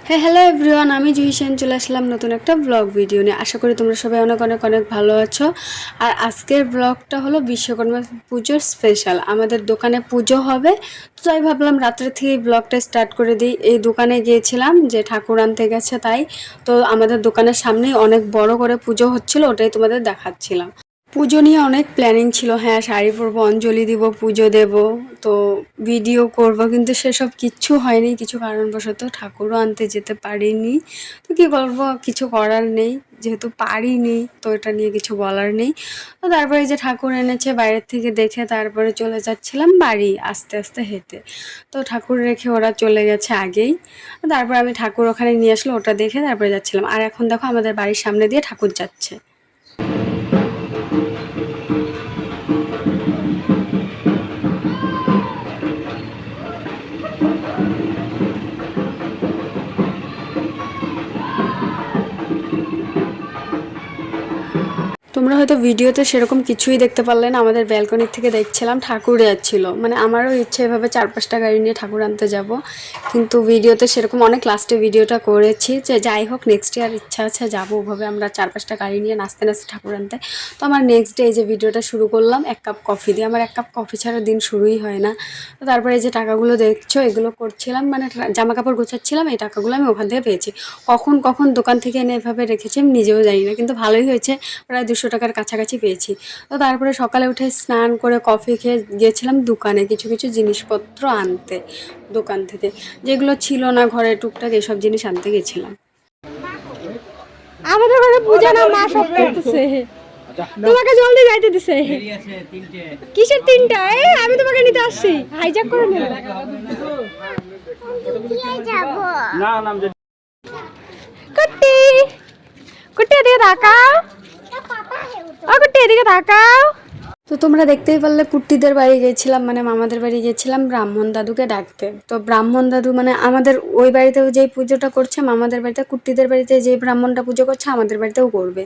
হ্যাঁ, hello everyone, আমি জুহি সেন চলে আসলাম নতুন একটা ব্লগ ভিডিও নিয়ে। আশা করি তোমরা সবাই অনেক অনেক অনেক ভালো আছো। আর আজকের ব্লগটা হলো বিশ্বকর্মা পুজোর স্পেশাল। আমাদের দোকানে পুজো হবে, তো তাই ভাবলাম রাত্রে থেকেই ব্লগটা স্টার্ট করে দিই। এই দোকানে গিয়েছিলাম যে ঠাকুর আনতে গেছে, তাই তো আমাদের দোকানের সামনেই অনেক বড় করে পুজো হচ্ছিল, ওটাই তোমাদের দেখাচ্ছিলাম। পুজো নিয়ে অনেক প্ল্যানিং ছিল, হ্যাঁ শাড়ি পরবো, অঞ্জলি দিব, পুজো দেব, তো ভিডিও করব, কিন্তু সেসব কিচ্ছু হয়নি কিছু কারণবশত। ঠাকুরও আনতে যেতে পারিনি, তো কী করব, কিছু করার নেই, যেহেতু পারিনি তো এটা নিয়ে কিছু বলার নেই। তো তারপরে এই যে ঠাকুর এনেছে বাইরের থেকে দেখে তারপরে চলে যাচ্ছিলাম বাড়ি আস্তে আস্তে হেঁটে। তো ঠাকুর রেখে ওরা চলে গেছে আগেই, তারপর আমি ঠাকুর ওখানে নিয়ে আসলো, ওটা দেখে তারপরে যাচ্ছিলাম। আর এখন দেখো আমাদের বাড়ির সামনে দিয়ে ঠাকুর যাচ্ছে। তোমরা হয়তো ভিডিওতে সেরকম কিছুই দেখতে পারলে না, আমাদের ব্যালকনির থেকে দেখছিলাম ঠাকুর যাচ্ছিলো। মানে আমারও ইচ্ছে এভাবে 4-5টা গাড়ি নিয়ে ঠাকুর আনতে যাব, কিন্তু ভিডিওতে সেরকম অনেক লাস্টে ভিডিওটা করেছি যে যাই হোক নেক্সট ইয়ার ইচ্ছা আছে যাবো ওভাবে আমরা 4-5টা গাড়ি নিয়ে নাচতে নাচতে ঠাকুর আনতে। তো আমার নেক্সট ডে এই যে ভিডিওটা শুরু করলাম 1 কাপ কফি দিয়ে। আমার 1 কাপ কফি ছাড়া দিন শুরুই হয় না। তো তারপরে এই যে টাকাগুলো দেখছো এগুলো করছিলাম, মানে জামা কাপড় গোছাচ্ছিলাম, এই টাকাগুলো আমি ওখান থেকে পেয়েছি। কখন কখন দোকান থেকে এনে এভাবে রেখেছি আমি নিজেও জানি না, কিন্তু ভালোই হয়েছে, প্রায় 200 টাকার কাছাকাছি পেয়েছি। তো তারপরে সকালে উঠে স্নান করে কফি খেয়ে গিয়েছিলাম দোকানে কিছু কিছু জিনিসপত্র আনতে, দোকান থেকে যেগুলো ছিল না ঘরে টুকটাক এইসব জিনিস আনতে গেছিলাম। আমাদের ঘরে পূজা না মা সব করতেছে, তোমাকে জলদি যাইতে দিছে। কিসের 3টা? আমি তোমাকে নিতে আসছি, হাইজ্যাক করে নিল। কুট্টি কুট্টি এদিকে তাকাও, ও কুট্টি এদিকে তাকাও। তো তোমরা দেখতেই পারলে কুট্টিদের বাড়ি গেছিলাম, মানে মামাদের বাড়ি গেছিলাম ব্রাহ্মণ দাদুকে ডাকতে। তো ব্রাহ্মণ দাদু মানে আমাদের ওই বাড়িতেও যেই পুজোটা করছে মামাদের বাড়িতে, কুট্টিদের বাড়িতে যেই ব্রাহ্মণটা পুজো করছে আমাদের বাড়িতেও করবে।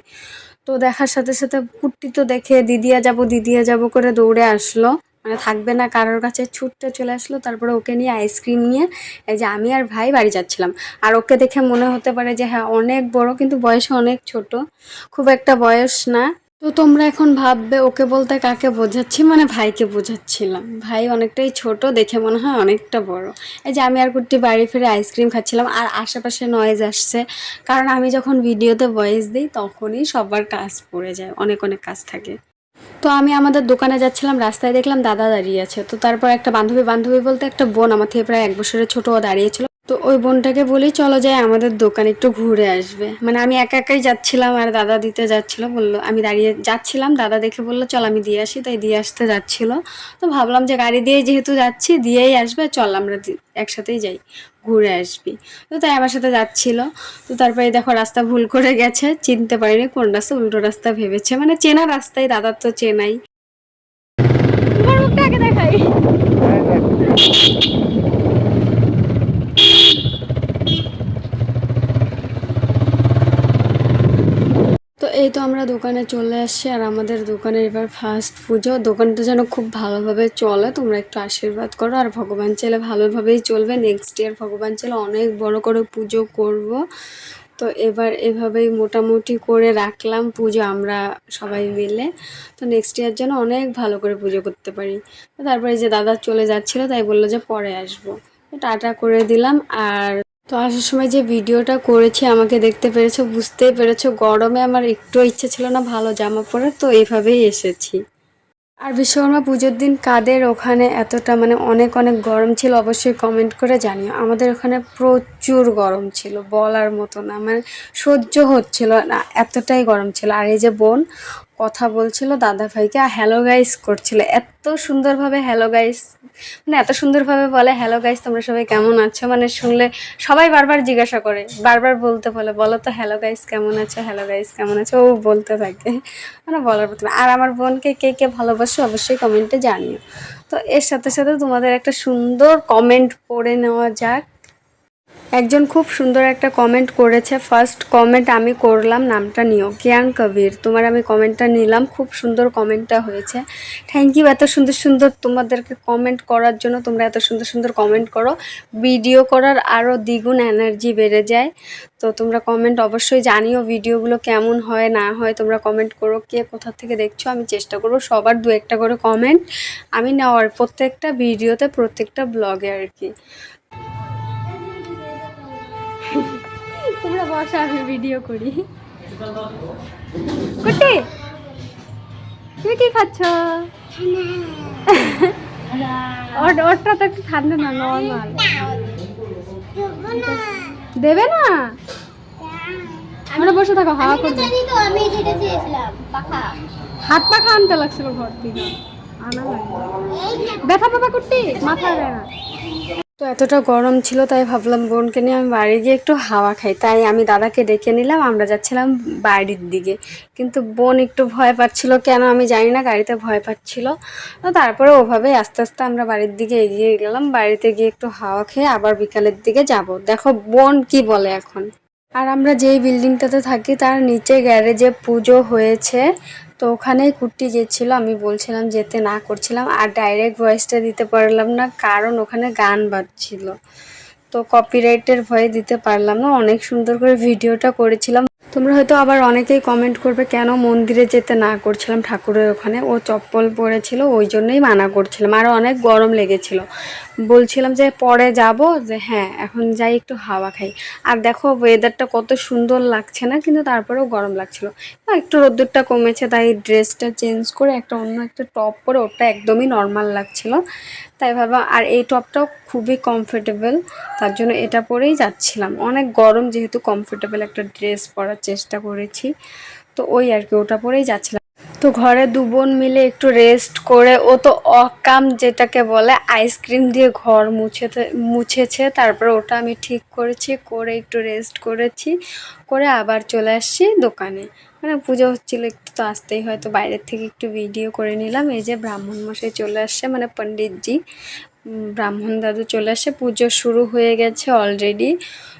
তো দেখার সাথে সাথে কুট্টি তো দেখে দিদিয়া যাব করে দৌড়ে আসলো, মানে থাকবে না কারোর কাছে, ছুটতে চলে আসলো। তারপরে ওকে নিয়ে আইসক্রিম নিয়ে এই যে আমি আর ভাই বাড়ি যাচ্ছিলাম। আর ওকে দেখে মনে হতে পারে যে হ্যাঁ অনেক বড়, কিন্তু বয়সে অনেক ছোট, খুব একটা বয়স না। তো তোমরা এখন ভাববে ওকে বলতে কাকে বোঝাচ্ছি, মানে ভাইকে বোঝাচ্ছিলাম। ভাই অনেকটাই ছোট, দেখে মনে হয় অনেকটা বড়। এই যে আমি আর কুট্টি বাড়ি ফিরে আইসক্রিম খাচ্ছিলাম, আর আশেপাশে নয়েজ আসছে, কারণ আমি যখন ভিডিওতে ভয়েস দিই তখনই সবার কাজ পড়ে যায়, অনেক অনেক কাজ থাকে। তো আমি আমাদের দোকানে যাচ্ছিলাম, রাস্তায় দেখলাম দাদা দাঁড়িয়ে আছে। তো তারপর একটা বান্ধবী বান্ধবী বলতে একটা বোন আমার থেকে প্রায় 1 বছরের ছোট, ও দাঁড়িয়েছিল। তো ওই বোনটাকে বলি চলো যাই আমাদের দোকানে একটু ঘুরে আসবে, মানে আমি একা একাই যাচ্ছিলাম আর দাদা দিতে যাচ্ছিল, বললো আমি দাঁড়িয়ে যাচ্ছিলাম, দাদা দেখে বললো চল আমি দিয়ে আসি, তাই দিয়ে আসতে যাচ্ছিল। তো ভাবলাম যে গাড়ি দিয়ে যেহেতু যাচ্ছি দিয়েই আসবে, চল আমরা একসাথেই যাই, ঘুরে আসবি। তো তাই আমার সাথে যাচ্ছিল। তো তারপরে দেখো রাস্তা ভুল করে গেছে, চিনতে পারিনি কোন রাস্তা, উল্টো রাস্তা ভেবেছে, মানে চেনা রাস্তায়, দাদার তো চেনাই। তোমার মুখটা আগে দেখাই। তো এই তো আমরা দোকানে চলে আসছি, আর আমাদের দোকানের এবার ফার্স্ট পুজো। দোকানটা যেন খুব ভালোভাবে চলে, তোমরা একটু আশীর্বাদ করো, আর ভগবান চাইলে ভালোভাবেই চলবে। নেক্সট ইয়ার ভগবান চাইলে অনেক বড় করে পুজো করব। তো এবার এভাবেই মোটামুটি করে রাখলাম পুজো আমরা সবাই মিলে, তো নেক্সট ইয়ার যেন অনেক ভালো করে পুজো করতে পারি। তো তারপরে যে দাদা চলে যাচ্ছিলো তাই বললো যে পরে আসবো, তো টাটা করে দিলাম। আর তো আসার সময় যে ভিডিওটা করেছি আমাকে দেখতে পেরেছো, বুঝতেই পেরেছো, গরমে আমার একটু ইচ্ছে ছিল না ভালো জামা পরে, তো এইভাবেই এসেছি। আর বিশ্বকর্মা পুজোর দিন কাদের ওখানে এতটা মানে অনেক অনেক গরম ছিল অবশ্যই কমেন্ট করে জানিও। আমাদের ওখানে প্রচুর গরম ছিল, বলার মতো না, মানে সহ্য হচ্ছিল না, এতটাই গরম ছিল। আর এই যে বোন কথা বলছিল দাদা ভাইকে, হ্যালো গাইস করছিল, এত সুন্দরভাবে হ্যালো গাইস, মানে এত সুন্দরভাবে বলে হ্যালো গাইস তোমরা সবাই কেমন আছো, মানে শুনলে সবাই বারবার জিজ্ঞাসা করে, বারবার বলতে বলে বলো তো হ্যালো গাইস কেমন আছো, হ্যালো গাইস কেমন আছো, ও বলতে থাকে, মানে বলার প্রথমে। আর আমার বোনকে কে কে ভালোবাসো অবশ্যই কমেন্টে জানিও। তো এর সাথে সাথে তোমাদের একটা সুন্দর কমেন্ট পড়ে নেওয়া যাক। একজন খুব সুন্দর একটা কমেন্ট করেছে, ফার্স্ট কমেন্ট আমি করলাম, নামটা নিও কিয়ান কবির, তোমার আমি কমেন্টটা নিলাম, খুব সুন্দর কমেন্টটা হয়েছে। থ্যাংক ইউ এত সুন্দর সুন্দর তোমাদেরকে কমেন্ট করার জন্য, তোমরা এত সুন্দর সুন্দর কমেন্ট করো, ভিডিও করার আরও দ্বিগুণ এনার্জি বেড়ে যায়। তো তোমরা কমেন্ট অবশ্যই জানিও ভিডিওগুলো কেমন হয় না হয়, তোমরা কমেন্ট করো কে কোথা থেকে দেখছো, আমি চেষ্টা করবো সবার দু একটা করে কমেন্ট আমি নেওয়ার প্রত্যেকটা ভিডিওতে প্রত্যেকটা ব্লগে আর কি। তোমরা বসা, আমি ভিডিও করি। কুটি তুমি কি খাচ্ছ? ওরটা তো একটু ঠান্ডা না, নর্মাল। দেবে না? আমরা বসে থাকো, হাওয়া করবে। হাত পাখা আনতে লাগছিল ঘর থেকে, আনা লাগে। ব্যথা পাবা কুটি, মাথা দেয় না। তো এতটা গরম ছিল তাই ভাবলাম বোনকে নিয়ে আমি বাড়ি গিয়ে একটু হাওয়া খাই, তাই আমি দাদাকে ডেকে নিলাম, আমরা যাচ্ছিলাম বাড়ির দিকে। কিন্তু বোন একটু ভয় পাচ্ছিল, কেন আমি জানি না, গাড়িতে ভয় পাচ্ছিল। তো তারপরে ওভাবেই আস্তে আস্তে আমরা বাড়ির দিকে এগিয়ে গেলাম, বাড়িতে গিয়ে একটু হাওয়া খেয়ে আবার বিকালের দিকে যাব। দেখো বোন কি বলে এখন। আর আমরা যেই বিল্ডিংটাতে থাকি তার নিচে গ্যারেজে পুজো হয়েছে, তো ওখানেই কুট্টি গেছিলো, আমি বলছিলাম যেতে না করছিলাম, আর ডাইরেক্ট ভয়েসটা দিতে পারলাম না কারণ ওখানে গান বাজছিল, তো কপিরাইটের ভয়ে দিতে পারলাম না। অনেক সুন্দর করে ভিডিওটা করেছিলাম। তোমরা হয়তো আবার অনেকেই কমেন্ট করবে কেন মন্দিরে যেতে না করছিলাম, ঠাকুরের ওখানে ও চপ্পল পরেছিল ওই জন্যই মানা করছিলাম, আর অনেক গরম লেগেছিল, বলছিলাম যে পরে যাব, যে হ্যাঁ এখন যাই একটু হাওয়া খাই। আর দেখো ওয়েদারটা কত সুন্দর লাগছে না, কিন্তু তারপরেও গরম লাগছিল। একটু রোদ্দুরটা কমেছে তাই ড্রেসটা চেঞ্জ করে একটা অন্য একটা টপ পরে, ওটা একদমই নর্মাল লাগছিল, তাই ভাবলাম। আর এই টপটাও খুবই কমফোর্টেবল, তার জন্য এটা পরেই যাচ্ছিলাম। অনেক গরম যেহেতু কমফোর্টেবল একটা ড্রেস পরার চেষ্টা করেছি, তো ওই আর কি ওটা পরেই যাচ্ছিলাম। তো ঘরে দু বোন মিলে একটু রেস্ট করে, ও তো অকাম যেটাকে বলে আইসক্রিম দিয়ে ঘর মুছেছে, তারপরে ওটা আমি ঠিক করেছি, করে একটু রেস্ট করেছি, করে আবার চলে আসছি দোকানে। মানে পুজো হচ্ছিলো একটু তো আসতেই হয়, তো বাইরের থেকে একটু ভিডিও করে নিলাম। এই যে ব্রাহ্মণ মশাই চলে আসছে, মানে পণ্ডিতজি, ব্রাহ্মণ দাদু চলে আসছে, পুজো শুরু হয়ে গেছে অলরেডি।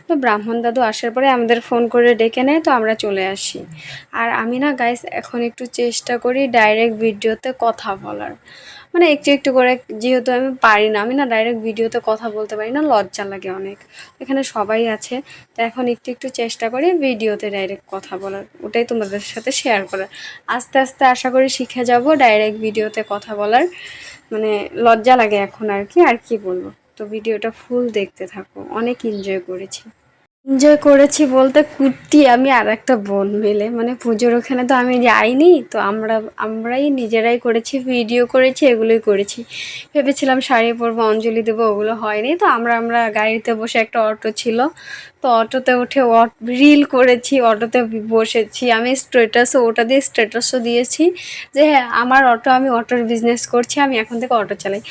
তো ব্রাহ্মণ দাদু আসার পরে আমাদের ফোন করে ডেকে নেয়, তো আমরা চলে আসি। আর আমি না গাইস এখন একটু চেষ্টা করি ডাইরেক্ট ভিডিওতে কথা বলার, মানে একটু একটু করে, যেহেতু আমি পারি না, আমি না ডাইরেক্ট ভিডিওতে কথা বলতে পারি না, লজ্জা লাগে অনেক, এখানে সবাই আছে, তো এখন একটু একটু চেষ্টা করি ভিডিওতে ডাইরেক্ট কথা বলার, ওটাই তোমাদের সাথে শেয়ার করার। আস্তে আস্তে আশা করি শিখে যাব ডাইরেক্ট ভিডিওতে কথা বলার, মানে লজ্জা লাগে এখন আর কি বলবো। তো ভিডিওটা ফুল দেখতে থাকো, অনেক এনজয় করেছি বলতে কুর্তি আমি আর একটা বোন মিলে, মানে পুজোর ওখানে তো আমি যাইনি, তো আমরাই নিজেরাই করেছি, ভিডিও করেছি, এগুলোই করেছি। ভেবেছিলাম শাড়ি পরবো, অঞ্জলি দেবো, ওগুলো হয়নি। তো আমরা গাড়িতে বসে, একটা অটো ছিল, তো অটোতে উঠে রিল করেছি, অটোতে বসেছি আমি, ওটা দিয়ে স্ট্যাটাসও দিয়েছি যে হ্যাঁ আমার অটো, আমি অটোর বিজনেস করছি, আমি এখন থেকে অটো চালাই।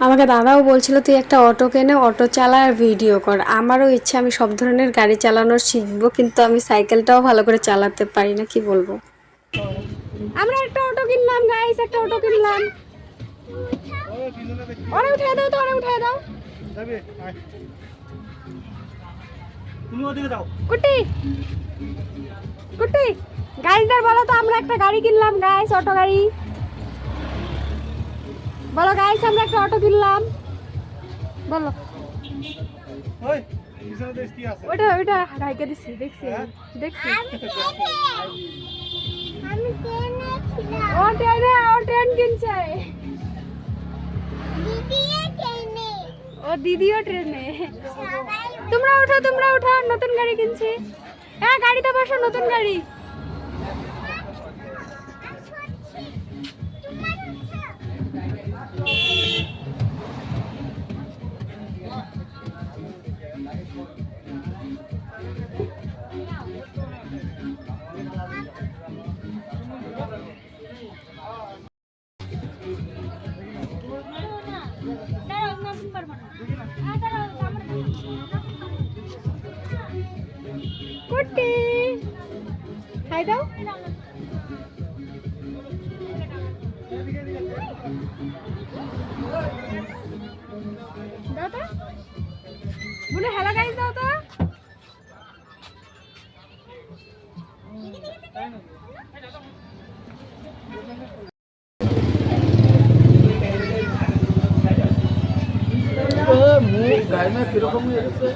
আমাকে দাদাও বলছিল তুই একটা অটো কেনে, অটো চালা আর ভিডিও কর। আমারও ইচ্ছা আমি সব ধরনের গাড়ি চালানোর শিখবো, কিন্তু আমি সাইকেলটাও ভালো করে চালাতে পারি না, কি বলবো। আমরা একটা অটো কিনলাম গাইস, একটা অটো কিনলাম। ওরে উঠিয়ে দাও তো, ওরে উঠিয়ে দাও। তুমি ওদিকে যাও। কুটি কুটি গাইসদের বলো তো আমরা একটা গাড়ি কিনলাম গাইস, অটো গাড়ি। বলো গাইস আমরা একটা অটো কিনলাম, বলো। ওই পিছনে দেখ কি আছে, ওটা রাইকে দিছি, দেখছি দেখছি। আমি ট্রেনে ও ট্রেন কিনছে, দিদিও ট্রেনে। তোমরা উঠো, নতুন গাড়ি কিনছি। হ্যাঁ গাড়িতে বসো, নতুন গাড়ি। কুটি খাই দাও। দাও তো, বলে হ্যালো গাইস দাও তো। টাইমে কিরকম হয়ে গেছে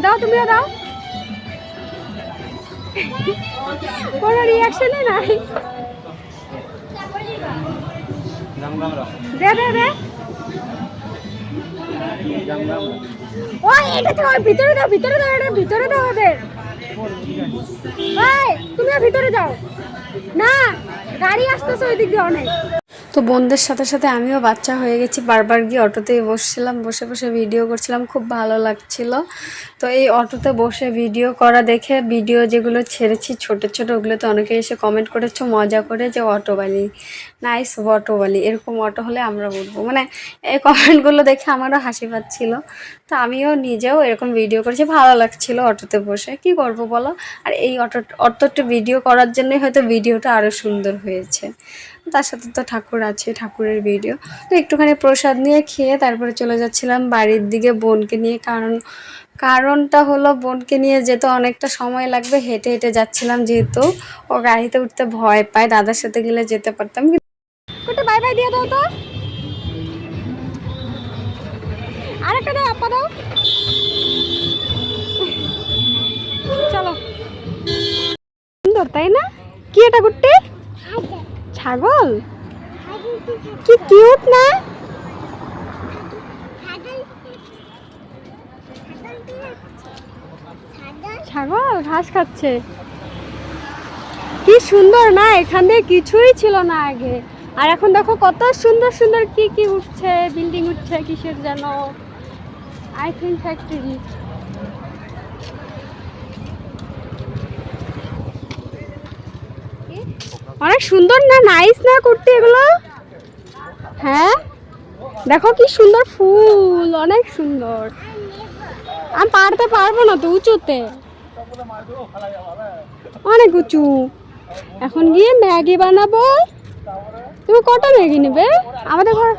দাও, তুমিও দাও। কোনো রিয়াকশনই নাই। দে দে দে। ওই এটা তো ভিতরে দাও, ভিতরে দাও, এটা ভিতরে দাও ওদের। এই তুমিও ভিতরে যাও। না, গাড়ি আসতেছে ওই দিক দিয়ে অনেক। তো বোনদের সাথে সাথে আমিও বাচ্চা হয়ে গেছি, বারবার গিয়ে অটোতেই বসছিলাম, বসে বসে ভিডিও করছিলাম, খুব ভালো লাগছিল। তো এই অটোতে বসে ভিডিও করা দেখে ভিডিও যেগুলো ছেড়েছি ছোট ছোট, ওগুলোতে অনেকে এসে কমেন্ট করেছো মজা করে যে অটোবালি, নাইস অটোবালি, এরকম অটো হলে আমরা উঠবো। মানে এই কমেন্টগুলো দেখে আমারও হাসি পাচ্ছিল। তো আমিও নিজেও এরকম ভিডিও করেছি, ভালো লাগছিল অটোতে বসে। কি করব বলো, আর এই অটোটা ভিডিও করার জন্যই হয়তো ভিডিওটা আরও সুন্দর হয়েছে। তার সাথে তো ঠাকুর আছে, ঠাকুরের ভিডিও। তো একটুখানি প্রসাদ নিয়ে খেয়ে তারপরে চলে যাচ্ছিলাম বাড়ির দিকে বোনকে নিয়ে। কারণটা হলো বোনকে নিয়ে যেতে অনেকটা সময় লাগবে, হেঁটে হেঁটে যাচ্ছিলাম, যেহেতু ও গাড়িতে উঠতে ভয় পায়। দাদার সাথে গেলে যেতে পারতাম। একটু বাই বাই দিয়ে দাও তো। আরেকটা দাও, আপা দাও। চলো, সুন্দর তাই না? কি এটা গুট্টি? ছাগল? কি কিউট না? ছাগল ঘাস খাচ্ছে। কি সুন্দর না, এখান দিয়ে কিছুই ছিল না আগে, আর এখন দেখো কত সুন্দর সুন্দর কি কি উঠছে, বিল্ডিং উঠছে, কিসের যেন আই থিঙ্ক ফ্যাক্টরি। অনেক সুন্দর না, নাইস না করতে এগুলো? হ্যাঁ দেখো কি সুন্দর ফুল, অনেক সুন্দর। আমি পারতে পারবো না তো, উঁচুতে অনেক উঁচু। এখন গিয়ে ম্যাগি বানাবো। তুমি কটা ম্যাগি নেবে? আমাদের ঘর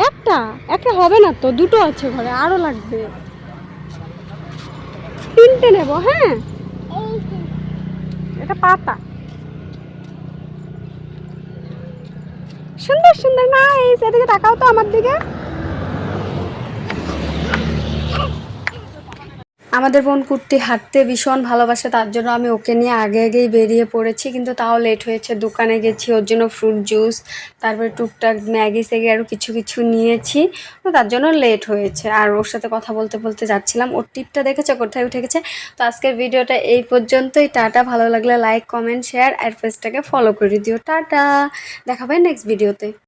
একটা একটা হবে না তো, দুটো আছে ঘরে, আরো লাগবে। তিনটে নেব। হ্যাঁ, এটা পাতা। সুন্দর সুন্দর নাইস। এদিকে তাকাও তো আমার দিকে। আমাদের বোন কুট্টি হাঁটতে ভীষণ ভালোবাসে, তার জন্য আমি ওকে নিয়ে আগে আগেই বেরিয়ে পড়েছি, কিন্তু তাও লেট হয়েছে। দোকানে গেছি ওর জন্য ফ্রুট জুস, তারপরে টুকটাক ম্যাগি স্যাগি আরও কিছু কিছু নিয়েছি, তো তার জন্য লেট হয়েছে। আর ওর সাথে কথা বলতে বলতে যাচ্ছিলাম। ওর টিপটা দেখেছে কোথায় উঠে গেছে। তো আজকের ভিডিওটা এই পর্যন্তই। টাটা। ভালো লাগলে লাইক কমেন্ট শেয়ার আর পেজটাকে ফলো করে দিও। টাটা, দেখা হবে নেক্সট ভিডিওতে।